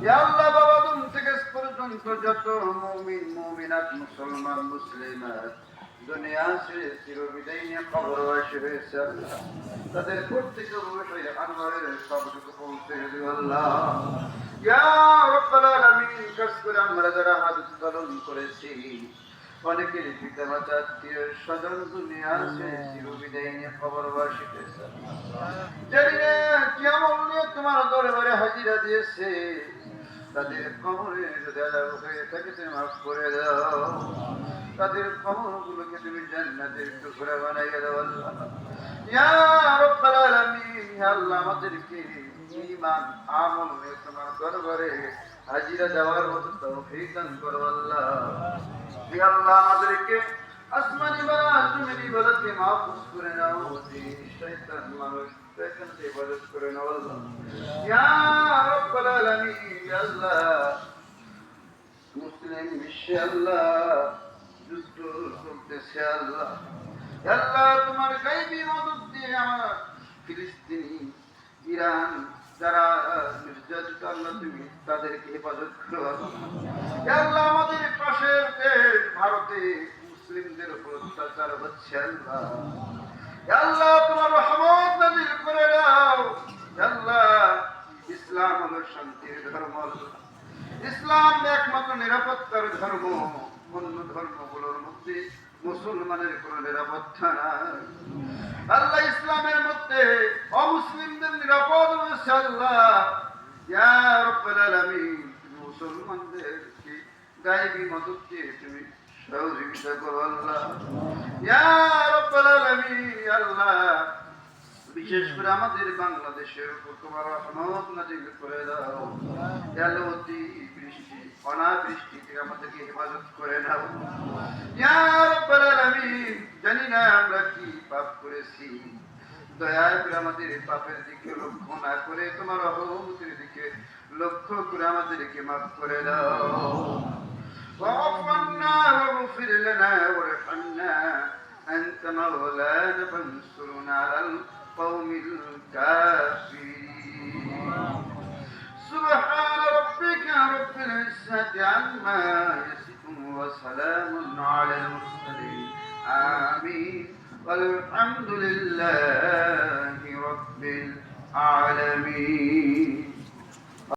ইয়া আল্লাহ বাবা তুম থেকে পর্যন্ত যত মুমিন মুমিনাত মুসলমান মুসলিমাত দুনিয়া সে চিরবিদায় নিয়ে কবরবাসী হয়েছে আল্লাহ তাদের প্রত্যেকের রূহে আনোয়ারের সবটুকু পৌঁছে দিও আল্লাহ ইয়া রাব্বাল আলামিন কাজ করে আমরা যারা হাত উত্তোলন করেছি অনেকের পিতা মাতা আত্মীয় স্বজন দুনিয়া সে চিরবিদায় নিয়ে কবরবাসী হয়েছে জানিনা কেমন নিয়ে তোমার দরবারে হাজিরা দিয়েছে তাদের কবরে যদি আযাব হয়ে থাকে তুমি মাফ করে দাও তাদের কবরগুলোকে তুমি জান্নাতের টুকরা বানাইয়া দাও আল্লাহ ইয়া রাব্বাল আলামিন ইয়া আল্লাহ আমাদেরকে ঈমান আমল নিয়ে তোমার দরবারে হাজিরা দেওয়ার মতো তৌফিক দান করো আল্লাহ ইয়া আল্লাহ আমাদেরকে আসমানি বালা জমিনি বালাকে মাফ করে নাও শয়তান মানুষ শয়তান থেকে ইবাদত করে নাও আল্লাহ ইয়া রাব্বাল আলামিন ইয়া আল্লাহ মুসলিম বিশ্বে আল্লাহ যুদ্ধ চলতেছে আল্লাহ আল্লাহ তোমার গায়বী মদদ দিয়ে আমার ফিলিস্তিনি ইরান যারা নির্যাতিত আল্লাহ তুমি তাদেরকে হেফাজত করো আল্লাহ আমাদের পাশের দেশ ভারতে মুসলিমদের উপর অত্যাচার হচ্ছে আল্লাহ আল্লাহ তোমার রহমত নাযিল করে দাও আল্লাহ ইসলাম হলো শান্তির ধর্ম ইসলাম একমাত্র নিরাপত্তার ধর্ম অন্য ধর্মগুলোর মধ্যে মুসলমানের কোনো নিরাপত্তা নাই আল্লাহ ইসলামের মধ্যে অমুসলিমদের নিরাপদ রয়েছে আল্লাহ ইয়া রাব্বাল আলামিন মুসলমানদেরকে গায়বী মদদ দিয়ে তুমি সহযোগিতা করো আল্লাহ ইয়া রাব্বাল আলামিন আল্লাহ বিশেষ করে আমাদের বাংলাদেশের উপর তোমার রহমত নাযিল করে দাও আল্লাহ অতি বৃষ্টি অনাবৃষ্টি থেকে আমাদেরকে হেফাজত করে নাও ইয়া রাব্বাল আলামিন জানি না আমরা কি পাপ করেছি দয়া করে আমাদের পাপের দিকে লক্ষ্য না করে তোমার রহমতের দিকে লক্ষ্য করে আমাদেরকে মাফ করে দাও واعف عنا واغفر لنا وارحمنا أنت مولانا فانصرنا على القوم الكافرين سبحان ربك رب العزة عما يصفون وسلام على المرسلين آمين والحمد لله رب العالمين